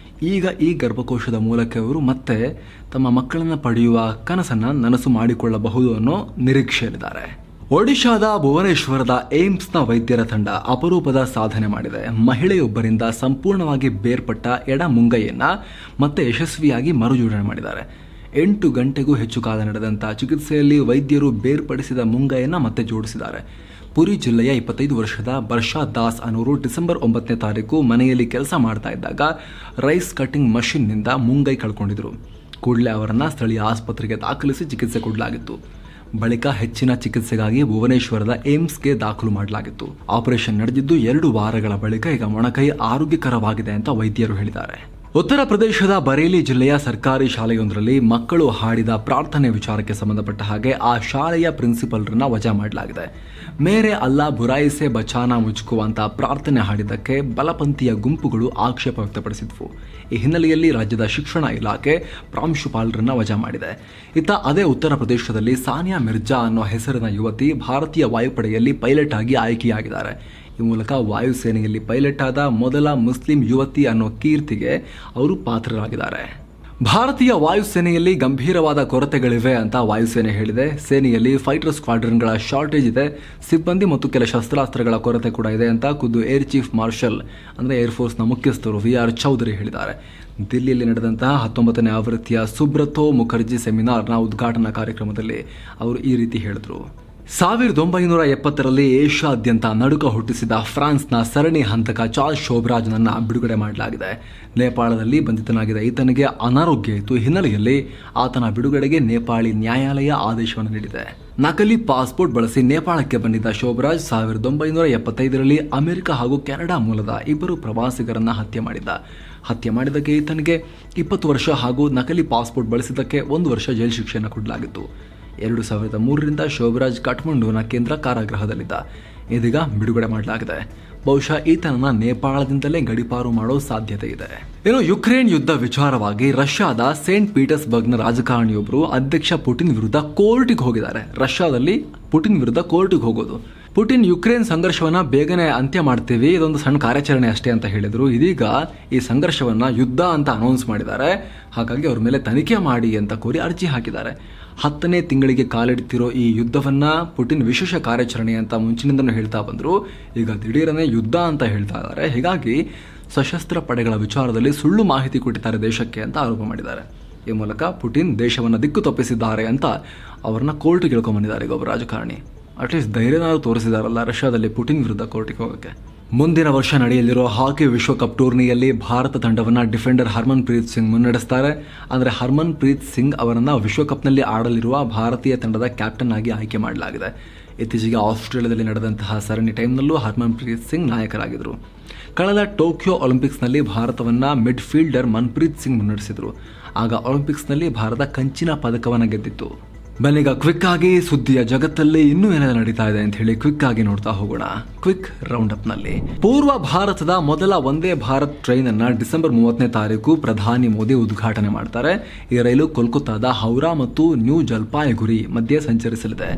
ಈಗ ಈ ಗರ್ಭಕೋಶದ ಮೂಲಕ ಇವರು ಮತ್ತೆ ತಮ್ಮ ಮಕ್ಕಳನ್ನು ಪಡೆಯುವ ಕನಸನ್ನು ನನಸು ಮಾಡಿಕೊಳ್ಳಬಹುದು ಅನ್ನೋ ನಿರೀಕ್ಷೆಯಲ್ಲಿದ್ದಾರೆ. ಒಡಿಶಾದ ಭುವನೇಶ್ವರದ ಏಮ್ಸ್ನ ವೈದ್ಯರ ತಂಡ ಅಪರೂಪದ ಸಾಧನೆ ಮಾಡಿದೆ. ಮಹಿಳೆಯೊಬ್ಬರಿಂದ ಸಂಪೂರ್ಣವಾಗಿ ಬೇರ್ಪಟ್ಟ ಎಡ ಮುಂಗೈಯನ್ನು ಮತ್ತೆ ಯಶಸ್ವಿಯಾಗಿ ಮರುಜೋಡಣೆ ಮಾಡಿದ್ದಾರೆ. 8 ಗಂಟೆಗೂ ಹೆಚ್ಚು ಕಾಲ ನಡೆದಂಥ ಚಿಕಿತ್ಸೆಯಲ್ಲಿ ವೈದ್ಯರು ಬೇರ್ಪಡಿಸಿದ ಮುಂಗೈಯನ್ನು ಮತ್ತೆ ಜೋಡಿಸಿದ್ದಾರೆ. ಪುರಿ ಜಿಲ್ಲೆಯ 25 ವರ್ಷದ ಬರ್ಷಾ ದಾಸ್ ಅನ್ನೋರು ಡಿಸೆಂಬರ್ 9ನೇ ತಾರೀಕು ಮನೆಯಲ್ಲಿ ಕೆಲಸ ಮಾಡ್ತಾ ಇದ್ದಾಗ ರೈಸ್ ಕಟಿಂಗ್ ಮಷಿನ್ನಿಂದ ಮುಂಗೈ ಕಳ್ಕೊಂಡಿದ್ರು. ಕೂಡಲೇ ಅವರನ್ನು ಸ್ಥಳೀಯ ಆಸ್ಪತ್ರೆಗೆ ದಾಖಲಿಸಿ ಚಿಕಿತ್ಸೆ ಕೊಡಲಾಗಿತ್ತು. ಬಳಿಕ ಹೆಚ್ಚಿನ ಚಿಕಿತ್ಸೆಗಾಗಿ ಭುವನೇಶ್ವರದ ಏಮ್ಸ್ಗೆ ದಾಖಲು ಮಾಡಲಾಗಿತ್ತು. ಆಪರೇಷನ್ ನಡೆದಿದ್ದು 2 ವಾರಗಳ ಬಳಿಕ ಈಗ ಮೊಣಕೈ ಆರೋಗ್ಯಕರವಾಗಿದೆ ಅಂತ ವೈದ್ಯರು ಹೇಳಿದ್ದಾರೆ. ಉತ್ತರ ಪ್ರದೇಶದ ಬರೇಲಿ ಜಿಲ್ಲೆಯ ಸರ್ಕಾರಿ ಶಾಲೆಯೊಂದರಲ್ಲಿ ಮಕ್ಕಳು ಹಾಡಿದ ಪ್ರಾರ್ಥನೆ ವಿಚಾರಕ್ಕೆ ಸಂಬಂಧಪಟ್ಟ ಹಾಗೆ ಆ ಶಾಲೆಯ ಪ್ರಿನ್ಸಿಪಲ್ರನ್ನ ವಜಾ ಮಾಡಲಾಗಿದೆ. ಮೇರೆ ಅಲ್ಲಾ ಬುರಾಯಿಸೆ ಬಚಾನಾ ಮುಚ್ಕೋ ಅಂತ ಪ್ರಾರ್ಥನೆ ಹಾಡಿದ್ದಕ್ಕೆ ಬಲಪಂಥೀಯ ಗುಂಪುಗಳು ಆಕ್ಷೇಪ ವ್ಯಕ್ತಪಡಿಸಿದ್ವು. ಈ ಹಿನ್ನೆಲೆಯಲ್ಲಿ ರಾಜ್ಯದ ಶಿಕ್ಷಣ ಇಲಾಖೆ ಪ್ರಾಂಶುಪಾಲರನ್ನ ವಜಾ ಮಾಡಿದೆ. ಅದೇ ಉತ್ತರ ಪ್ರದೇಶದಲ್ಲಿ ಸಾನಿಯಾ ಮಿರ್ಜಾ ಅನ್ನೋ ಹೆಸರಿನ ಯುವತಿ ಭಾರತೀಯ ವಾಯುಪಡೆಯಲ್ಲಿ ಪೈಲಟ್ ಆಗಿ ಆಯ್ಕೆಯಾಗಿದ್ದಾರೆ. ಈ ಮೂಲಕ ವಾಯುಸೇನೆಯಲ್ಲಿ ಪೈಲಟ್ ಆದ ಮೊದಲ ಮುಸ್ಲಿಂ ಯುವತಿ ಅನ್ನೋ ಕೀರ್ತಿಗೆ ಅವರು ಪಾತ್ರರಾಗಿದ್ದಾರೆ. ಭಾರತೀಯ ವಾಯುಸೇನೆಯಲ್ಲಿ ಗಂಭೀರವಾದ ಕೊರತೆಗಳಿವೆ ಅಂತ ವಾಯುಸೇನೆ ಹೇಳಿದೆ. ಸೇನೆಯಲ್ಲಿ ಫೈಟರ್ ಸ್ಕ್ವಾಡ್ರನ್ಗಳ ಶಾರ್ಟೇಜ್ ಇದೆ, ಸಿಬ್ಬಂದಿ ಮತ್ತು ಕೆಲ ಶಸ್ತ್ರಾಸ್ತ್ರಗಳ ಕೊರತೆ ಕೂಡ ಇದೆ ಅಂತ ಖುದ್ದು ಏರ್ ಚೀಫ್ ಮಾರ್ಷಲ್ ಅಂದರೆ ಏರ್ಫೋರ್ಸ್ನ ಮುಖ್ಯಸ್ಥರು VR ಚೌಧರಿ ಹೇಳಿದ್ದಾರೆ. ದಿಲ್ಲಿಯಲ್ಲಿ ನಡೆದಂತಹ 19ನೇ ಆವೃತ್ತಿಯ ಸುಬ್ರತೋ ಮುಖರ್ಜಿ ಸೆಮಿನಾರ್ನ ಉದ್ಘಾಟನಾ ಕಾರ್ಯಕ್ರಮದಲ್ಲಿ ಅವರು ಈ ರೀತಿ ಹೇಳಿದರು. 1970ರಲ್ಲಿ ಏಷ್ಯಾದ್ಯಂತ ನಡುಕ ಹುಟ್ಟಿಸಿದ ಫ್ರಾನ್ಸ್ನ ಸರಣಿ ಹಂತಕ ಚಾರ್ಲ್ಸ್ ಶೋಭರಾಜ್ನನ್ನು ಬಿಡುಗಡೆ ಮಾಡಲಾಗಿದೆ. ನೇಪಾಳದಲ್ಲಿ ಬಂಧಿತನಾಗಿದ್ದ ಈತನಿಗೆ ಅನಾರೋಗ್ಯ ಇತ್ತು. ಹಿನ್ನೆಲೆಯಲ್ಲಿ ಆತನ ಬಿಡುಗಡೆಗೆ ನೇಪಾಳಿ ನ್ಯಾಯಾಲಯ ಆದೇಶವನ್ನು ನೀಡಿದೆ. ನಕಲಿ ಪಾಸ್ಪೋರ್ಟ್ ಬಳಸಿ ನೇಪಾಳಕ್ಕೆ ಬಂದಿದ್ದ ಶೋಭರಾಜ್ 1975ರಲ್ಲಿ ಅಮೆರಿಕ ಹಾಗೂ ಕೆನಡಾ ಮೂಲದ 2 ಪ್ರವಾಸಿಗರನ್ನ ಹತ್ಯೆ ಮಾಡಿದ್ದಕ್ಕೆ ಈತನಿಗೆ 20 ವರ್ಷ ಹಾಗೂ ನಕಲಿ ಪಾಸ್ಪೋರ್ಟ್ ಬಳಸಿದ್ದಕ್ಕೆ 1 ವರ್ಷ ಜೈಲು ಶಿಕ್ಷೆಯನ್ನು ಕೊಡಲಾಗಿತ್ತು. 2003ರಿಂದ ಶೋಭರಾಜ್ ಕಾಠ್ಮಂಡುವಿನ ಕೇಂದ್ರ ಕಾರಾಗೃಹದಲ್ಲಿದ್ದ. ಇದೀಗ ಬಿಡುಗಡೆ ಮಾಡಲಾಗಿದೆ. ಬಹುಶಃ ಈತನನ್ನ ನೇಪಾಳದಿಂದಲೇ ಗಡಿಪಾರು ಮಾಡೋ ಸಾಧ್ಯತೆ ಇದೆ. ಇನ್ನು ಯುಕ್ರೇನ್ ಯುದ್ಧ ವಿಚಾರವಾಗಿ ರಷ್ಯಾದ ಸೇಂಟ್ ಪೀಟರ್ಸ್ಬರ್ಗ್ನ ರಾಜಕಾರಣಿಯೊಬ್ಬರು ಅಧ್ಯಕ್ಷ ಪುಟಿನ್ ವಿರುದ್ಧ ಕೋರ್ಟಿಗೆ ಹೋಗಿದ್ದಾರೆ. ರಷ್ಯಾದಲ್ಲಿ ಪುಟಿನ್ ವಿರುದ್ಧ ಕೋರ್ಟಿಗೆ ಹೋಗೋದು, ಪುಟಿನ್ ಯುಕ್ರೇನ್ ಸಂಘರ್ಷವನ್ನ ಬೇಗನೆ ಅಂತ್ಯ ಮಾಡ್ತೀವಿ, ಇದೊಂದು ಸಣ್ಣ ಕಾರ್ಯಾಚರಣೆ ಅಷ್ಟೇ ಅಂತ ಹೇಳಿದ್ರು. ಇದೀಗ ಈ ಸಂಘರ್ಷವನ್ನ ಯುದ್ಧ ಅಂತ ಅನೌನ್ಸ್ ಮಾಡಿದ್ದಾರೆ. ಹಾಗಾಗಿ ಅವ್ರ ಮೇಲೆ ತನಿಖೆ ಮಾಡಿ ಅಂತ ಕೋರಿ ಅರ್ಜಿ ಹಾಕಿದ್ದಾರೆ. 10ನೇ ತಿಂಗಳಿಗೆ ಕಾಲಿಡ್ತಿರೋ ಈ ಯುದ್ಧವನ್ನ ಪುಟಿನ್ ವಿಶೇಷ ಕಾರ್ಯಾಚರಣೆ ಅಂತ ಮುಂಚಿನಿಂದನೂ ಹೇಳ್ತಾ ಬಂದ್ರು. ಈಗ ದಿಢೀರನೆ ಯುದ್ಧ ಅಂತ ಹೇಳ್ತಾ ಇದ್ದಾರೆ. ಹೀಗಾಗಿ ಸಶಸ್ತ್ರ ಪಡೆಗಳ ವಿಚಾರದಲ್ಲಿ ಸುಳ್ಳು ಮಾಹಿತಿ ಕೊಟ್ಟಿದ್ದಾರೆ ದೇಶಕ್ಕೆ ಅಂತ ಆರೋಪ ಮಾಡಿದ್ದಾರೆ. ಈ ಮೂಲಕ ಪುಟಿನ್ ದೇಶವನ್ನು ದಿಕ್ಕು ತಪ್ಪಿಸಿದ್ದಾರೆ ಅಂತ ಅವ್ರನ್ನ ಕೋರ್ಟಿಗೆ ಇಳ್ಕೊಂಡ್ಬಂದಿದ್ದಾರೆ. ಈಗ ಒಬ್ಬ ರಾಜಕಾರಣಿ ಅಟ್ಲೀಸ್ಟ್ ಧೈರ್ಯನಾದ್ರು ತೋರಿಸಿದಾರಲ್ಲ ರಷ್ಯಾದಲ್ಲಿ ಪುಟಿನ್ ವಿರುದ್ಧ ಕೋರ್ಟಿಗೆ ಹೋಗೋಕ್ಕೆ. ಮುಂದಿನ ವರ್ಷ ನಡೆಯಲಿರೋ ಹಾಕಿ ವಿಶ್ವಕಪ್ ಟೂರ್ನಿಯಲ್ಲಿ ಭಾರತ ತಂಡವನ್ನು ಡಿಫೆಂಡರ್ ಹರ್ಮನ್ ಪ್ರೀತ್ ಸಿಂಗ್ ಮುನ್ನಡೆಸ್ತಾರೆ. ಅಂದರೆ ಹರ್ಮನ್ ಪ್ರೀತ್ ಸಿಂಗ್ ಅವರನ್ನು ವಿಶ್ವಕಪ್ನಲ್ಲಿ ಆಡಲಿರುವ ಭಾರತೀಯ ತಂಡದ ಕ್ಯಾಪ್ಟನ್ ಆಗಿ ಆಯ್ಕೆ ಮಾಡಲಾಗಿದೆ. ಇತ್ತೀಚೆಗೆ ಆಸ್ಟ್ರೇಲಿಯಾದಲ್ಲಿ ನಡೆದಂತಹ ಸರಣಿ ಟೈಮ್ನಲ್ಲೂ ಹರ್ಮನ್ ಪ್ರೀತ್ ಸಿಂಗ್ ನಾಯಕರಾಗಿದ್ದರು. ಕಳೆದ ಟೋಕಿಯೋ ಒಲಿಂಪಿಕ್ಸ್ನಲ್ಲಿ ಭಾರತವನ್ನು ಮಿಡ್ಫೀಲ್ಡರ್ ಮನ್ಪ್ರೀತ್ ಸಿಂಗ್ ಮುನ್ನಡೆಸಿದರು. ಆಗ ಒಲಿಂಪಿಕ್ಸ್ನಲ್ಲಿ ಭಾರತ ಕಂಚಿನ ಪದಕವನ್ನು ಗೆದ್ದಿತ್ತು. ಬನ್ನೀಗ ಕ್ವಿಕ್ ಆಗಿ ಸುದ್ದಿಯ ಜಗತ್ತಲ್ಲಿ ಇನ್ನೂ ಏನೆಲ್ಲ ನಡೀತಾ ಇದೆ ಅಂತ ಹೇಳಿ ಕ್ವಿಕ್ ಆಗಿ ನೋಡ್ತಾ ಹೋಗೋಣ. ಕ್ವಿಕ್ ರೌಂಡ್ ಅಪ್ ನಲ್ಲಿ ಪೂರ್ವ ಭಾರತದ ಮೊದಲ ವಂದೇ ಭಾರತ್ ಟ್ರೈನ್ ಅನ್ನ ಡಿಸೆಂಬರ್ 30ನೇ ತಾರೀಕು ಪ್ರಧಾನಿ ಮೋದಿ ಉದ್ಘಾಟನೆ ಮಾಡ್ತಾರೆ. ಈ ರೈಲು ಕೋಲ್ಕತ್ತಾದ ಹೌರಾ ಮತ್ತು ನ್ಯೂ ಜಲ್ಪಾಯ್ಗುರಿ ಮಧ್ಯೆ ಸಂಚರಿಸಲಿದೆ.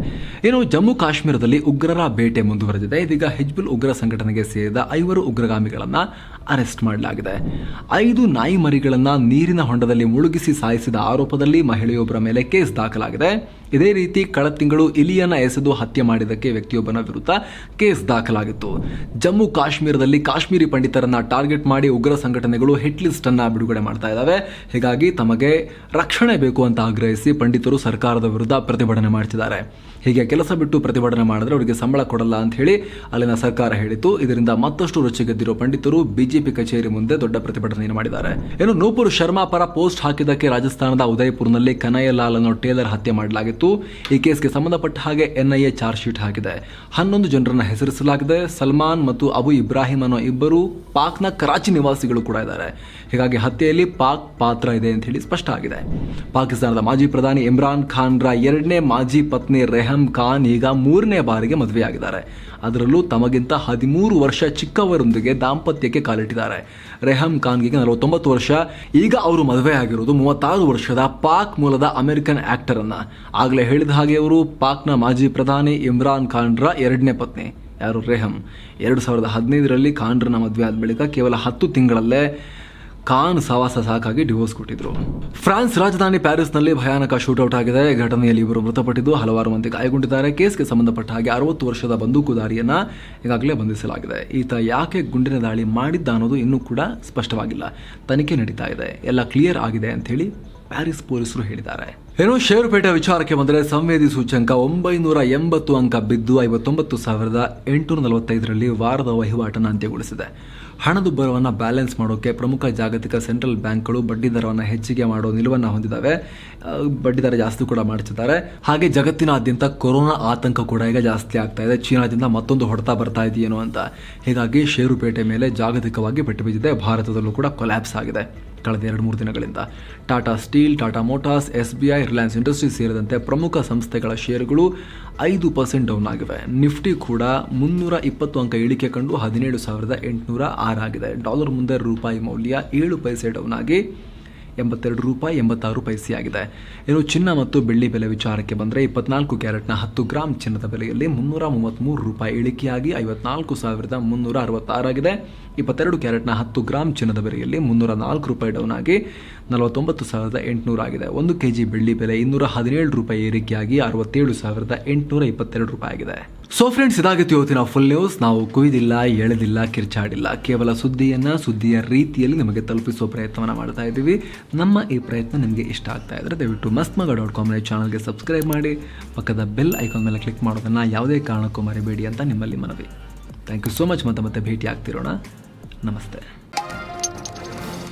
ಇನ್ನು ಜಮ್ಮು ಕಾಶ್ಮೀರದಲ್ಲಿ ಉಗ್ರರ ಬೇಟೆ ಮುಂದುವರೆದಿದೆ. ಇದೀಗ ಹಿಜ್ಬುಲ್ ಉಗ್ರ ಸಂಘಟನೆಗೆ ಸೇರಿದ 5 ಉಗ್ರಗಾಮಿಗಳನ್ನ ಅರೆಸ್ಟ್ ಮಾಡಲಾಗಿದೆ. 5 ನಾಯಿ ಮರಿಗಳನ್ನ ನೀರಿನ ಹೊಂಡದಲ್ಲಿ ಮುಳುಗಿಸಿ ಸಾಯಿಸಿದ ಆರೋಪದಲ್ಲಿ ಮಹಿಳೆಯೊಬ್ಬರ ಮೇಲೆ ಕೇಸ್ ದಾಖಲಾಗಿದೆ. ಇದೇ ರೀತಿ ಕಳೆದ ತಿಂಗಳು ಇಲಿಯನ್ನ ಎಸೆದು ಹತ್ಯೆ ಮಾಡಿದ್ದಕ್ಕೆ ವ್ಯಕ್ತಿಯೊಬ್ಬನ ವಿರುದ್ಧ ಕೇಸ್ ದಾಖಲಾಗಿತ್ತು. ಜಮ್ಮು ಕಾಶ್ಮೀರದಲ್ಲಿ ಕಾಶ್ಮೀರಿ ಪಂಡಿತರನ್ನ ಟಾರ್ಗೆಟ್ ಮಾಡಿ ಉಗ್ರ ಸಂಘಟನೆಗಳು ಹಿಟ್ ಲಿಸ್ಟ್ ಅನ್ನ ಬಿಡುಗಡೆ ಮಾಡ್ತಾ ಇದ್ದಾವೆ. ಹೀಗಾಗಿ ತಮಗೆ ರಕ್ಷಣೆ ಬೇಕು ಅಂತ ಆಗ್ರಹಿಸಿ ಪಂಡಿತರು ಸರ್ಕಾರದ ವಿರುದ್ಧ ಪ್ರತಿಭಟನೆ ಮಾಡ್ತಿದ್ದಾರೆ. ಹೀಗೆ ಕೆಲಸ ಬಿಟ್ಟು ಪ್ರತಿಭಟನೆ ಮಾಡಿದ್ರೆ ಅವರಿಗೆ ಸಂಬಳ ಕೊಡಲ್ಲ ಅಂತ ಹೇಳಿ ಅಲ್ಲಿನ ಸರ್ಕಾರ ಹೇಳಿತು. ಇದರಿಂದ ಮತ್ತಷ್ಟು ರುಚಿಗೆದ್ದಿರೋ ಪಂಡಿತರು ಬಿಜೆಪಿ ಡಿಜಿಪಿ ಕಚೇರಿ ಮುಂದೆ ದೊಡ್ಡ ಪ್ರತಿಭಟನೆಯನ್ನು ಮಾಡಿದ್ದಾರೆ. ಇನ್ನು ನೂಪುರ್ ಶರ್ಮಾ ಪರ ಪೋಸ್ಟ್ ಹಾಕಿದ್ದಕ್ಕೆ ರಾಜಸ್ಥಾನದ ಉದಯಪುರ್ನಲ್ಲಿ ಕನಯ್ಯಲಾಲ್ ಅನ್ನೋ ಟೇಲರ್ ಹತ್ಯೆ ಮಾಡಲಾಗಿತ್ತು. ಈ ಕೇಸ್ಗೆ ಸಂಬಂಧಪಟ್ಟ ಹಾಗೆ ಎನ್ಐಎ ಚಾರ್ಜ್ ಶೀಟ್ ಹಾಕಿದೆ. 11 ಜನರನ್ನ ಹೆಸರಿಸಲಾಗಿದೆ. ಸಲ್ಮಾನ್ ಮತ್ತು ಅಬು ಇಬ್ರಾಹಿಂ ಅನ್ನೋ ಇಬ್ಬರು ಪಾಕ್ನ ಕರಾಚಿ ನಿವಾಸಿಗಳು ಕೂಡ ಇದ್ದಾರೆ. ಹೀಗಾಗಿ ಹತ್ಯೆಯಲ್ಲಿ ಪಾಕ್ ಪಾತ್ರ ಇದೆ ಅಂತ ಹೇಳಿ ಸ್ಪಷ್ಟ ಆಗಿದೆ. ಪಾಕಿಸ್ತಾನದ ಮಾಜಿ ಪ್ರಧಾನಿ ಇಮ್ರಾನ್ ಖಾನ್ರ 2ನೇ ಮಾಜಿ ಪತ್ನಿ ರೆಹಮ್ ಖಾನ್ ಈಗ 3ನೇ ಬಾರಿಗೆ ಮದುವೆಯಾಗಿದ್ದಾರೆ. ಅದರಲ್ಲೂ ತಮಗಿಂತ 13 ವರ್ಷ ಚಿಕ್ಕವರೊಂದಿಗೆ ದಾಂಪತ್ಯಕ್ಕೆ ಕಾಲಿಟ್ಟಿದ್ದಾರೆ. ರೆಹಮ್ ಖಾನ್ಗೆ 49 ವರ್ಷ. ಈಗ ಅವರು ಮದುವೆ ಆಗಿರೋದು 36 ವರ್ಷದ ಪಾಕ್ ಮೂಲದ ಅಮೆರಿಕನ್ ಆಕ್ಟರ್ ಅನ್ನ. ಆಗಲೇ ಹೇಳಿದ ಹಾಗೆ ಅವರು ಪಾಕ್ನ ಮಾಜಿ ಪ್ರಧಾನಿ ಇಮ್ರಾನ್ ಖಾನ್ರ 2ನೇ ಪತ್ನಿ. ಯಾರು? ರೆಹಮ್. 2015ರಲ್ಲಿ ಖಾನ್ರನ್ನ ಮದುವೆ ಆದ ಬಳಿಕ ಕೇವಲ 10 ತಿಂಗಳಲ್ಲೇ ಖಾನ್ ಸವಾಸ ಸಾಕಾಗಿ ಡಿವೋರ್ಸ್ ಕೊಟ್ಟಿದ್ರು. ಫ್ರಾನ್ಸ್ ರಾಜಧಾನಿ ಪ್ಯಾರಿಸ್ನಲ್ಲಿ ಭಯಾನಕ ಶೂಟೌಟ್ ಆಗಿದೆ. ಘಟನೆಯಲ್ಲಿ ಇಬ್ಬರು ಮೃತಪಟ್ಟಿದ್ದು ಹಲವಾರು ಮಂದಿ ಗಾಯಗೊಂಡಿದ್ದಾರೆ. ಕೇಸ್ಗೆ ಸಂಬಂಧಪಟ್ಟ ಹಾಗೆ 60 ವರ್ಷದ ಬಂದೂಕುದಾರಿಯನ್ನ ಈಗಾಗಲೇ ಬಂಧಿಸಲಾಗಿದೆ. ಈತ ಯಾಕೆ ಗುಂಡಿನ ದಾಳಿ ಮಾಡಿದ್ದ ಅನ್ನೋದು ಇನ್ನೂ ಕೂಡ ಸ್ಪಷ್ಟವಾಗಿಲ್ಲ. ತನಿಖೆ ನಡೀತಾ ಇದೆ. ಎಲ್ಲ ಕ್ಲಿಯರ್ ಆಗಿದೆ ಅಂತ ಹೇಳಿ ಪ್ಯಾರಿಸ್ ಪೊಲೀಸರು ಹೇಳಿದ್ದಾರೆ. ಏನೋ ಷೇರುಪೇಟೆ ವಿಚಾರಕ್ಕೆ ಬಂದರೆ ಸಂವೇದಿ ಸೂಚ್ಯಂಕ 980 ಅಂಕ ಬಿದ್ದು 59,845ರಲ್ಲಿ ವಾರದ ವಹಿವಾಟನ್ನು ಅಂತ್ಯಗೊಳಿಸಿದೆ. ಹಣದುಬ್ಬರವನ್ನು ಬ್ಯಾಲೆನ್ಸ್ ಮಾಡೋಕೆ ಪ್ರಮುಖ ಜಾಗತಿಕ ಸೆಂಟ್ರಲ್ ಬ್ಯಾಂಕ್ಗಳು ಬಡ್ಡಿ ದರವನ್ನು ಹೆಚ್ಚಿಗೆ ಮಾಡೋ ನಿಲುವನ್ನು ಹೊಂದಿದ್ದಾವೆ. ಬಡ್ಡಿ ದರ ಜಾಸ್ತಿ ಕೂಡ ಮಾಡ್ತಿದ್ದಾರೆ. ಹಾಗೆ ಜಗತ್ತಿನಾದ್ಯಂತ ಕೊರೋನಾ ಆತಂಕ ಕೂಡ ಈಗ ಜಾಸ್ತಿ ಆಗ್ತಾ ಇದೆ. ಚೀನಾದಿಂದ ಮತ್ತೊಂದು ಹೊಡೆತ ಬರ್ತಾ ಇದೆಯೇನೋ ಅಂತ. ಹೀಗಾಗಿ ಷೇರುಪೇಟೆ ಮೇಲೆ ಜಾಗತಿಕವಾಗಿ ಪೆಟ್ಟು ಬಿದ್ದಿದೆ. ಭಾರತದಲ್ಲೂ ಕೂಡ ಕೊಲ್ಯಾಪ್ಸ್ ಆಗಿದೆ ಕಳೆದ 2-3 ದಿನಗಳಿಂದ. Tata steel, Tata motors, SBI, Reliance industries ಸೇರಿದಂತೆ ಪ್ರಮುಖ ಸಂಸ್ಥೆಗಳ ಷೇರುಗಳು 5% ಡೌನ್ ಆಗಿವೆ. ನಿಫ್ಟಿ ಕೂಡ 320 ಅಂಕ ಇಳಿಕೆ ಕಂಡು 17,806 ಆಗಿದೆ. ಡಾಲರ್ ಮುಂದೆ ರೂಪಾಯಿ ಮೌಲ್ಯ 7 ಪೈಸೆ ಡೌನ್ ಆಗಿ 82 ರೂಪಾಯಿ 86 ಪೈಸೆ ಆಗಿದೆ. ಇನ್ನು ಚಿನ್ನ ಮತ್ತು ಬೆಳ್ಳಿ ಬೆಲೆ ವಿಚಾರಕ್ಕೆ ಬಂದರೆ 24 ಕ್ಯಾರೆಟ್ನ 10 ಗ್ರಾಂ ಚಿನ್ನದ ಬೆಲೆಯಲ್ಲಿ 333 ರೂಪಾಯಿ ಇಳಿಕೆಯಾಗಿ 54,366 ಆಗಿದೆ. 22 ಕ್ಯಾರೆಟ್ನ 10 ಗ್ರಾಂ ಚಿನ್ನದ ಬೆಲೆಯಲ್ಲಿ 304 ರೂಪಾಯಿ ಡೌನ್ ಆಗಿ 49,800 ಆಗಿದೆ. 1 ಕೆಜಿ ಬೆಳ್ಳಿ ಬೆಲೆ 217 ರೂಪಾಯಿ ಏರಿಕೆಯಾಗಿ 67,822 ರೂಪಾಯಿ ಆಗಿದೆ. ಸೊ ಫ್ರೆಂಡ್ಸ್, ಇದಾಗಿತ್ತು ಇವತ್ತಿನ ಫುಲ್ ನ್ಯೂಸ್. ನಾವು ಕುಯ್ದಿಲ್ಲ, ಎಳೆದಿಲ್ಲ, ಕಿರ್ಚಾಡಿಲ್ಲ. ಕೇವಲ ಸುದ್ದಿಯ ರೀತಿಯಲ್ಲಿ ನಿಮಗೆ ತಲುಪಿಸುವ ಪ್ರಯತ್ನವನ್ನು ಮಾಡ್ತಾ ಇದ್ದೀವಿ. ನಮ್ಮ ಈ ಪ್ರಯತ್ನ ನಿಮಗೆ ಇಷ್ಟ ಆಗ್ತಾ ಇದ್ದರೆ ದಯವಿಟ್ಟು mastmaga.com ಚಾನಲ್ಗೆ ಸಬ್ಸ್ಕ್ರೈಬ್ ಮಾಡಿ. ಪಕ್ಕದ ಬೆಲ್ ಐಕಾನ್ ಮೇಲೆ ಕ್ಲಿಕ್ ಮಾಡೋದನ್ನು ಯಾವುದೇ ಕಾರಣಕ್ಕೂ ಮರಿಬೇಡಿ ಅಂತ ನಿಮ್ಮಲ್ಲಿ ಮನವಿ. Thank you so much. ಮತ್ತೆ ಭೇಟಿ ಆಗ್ತಿರೋಣ. ನಮಸ್ತೆ.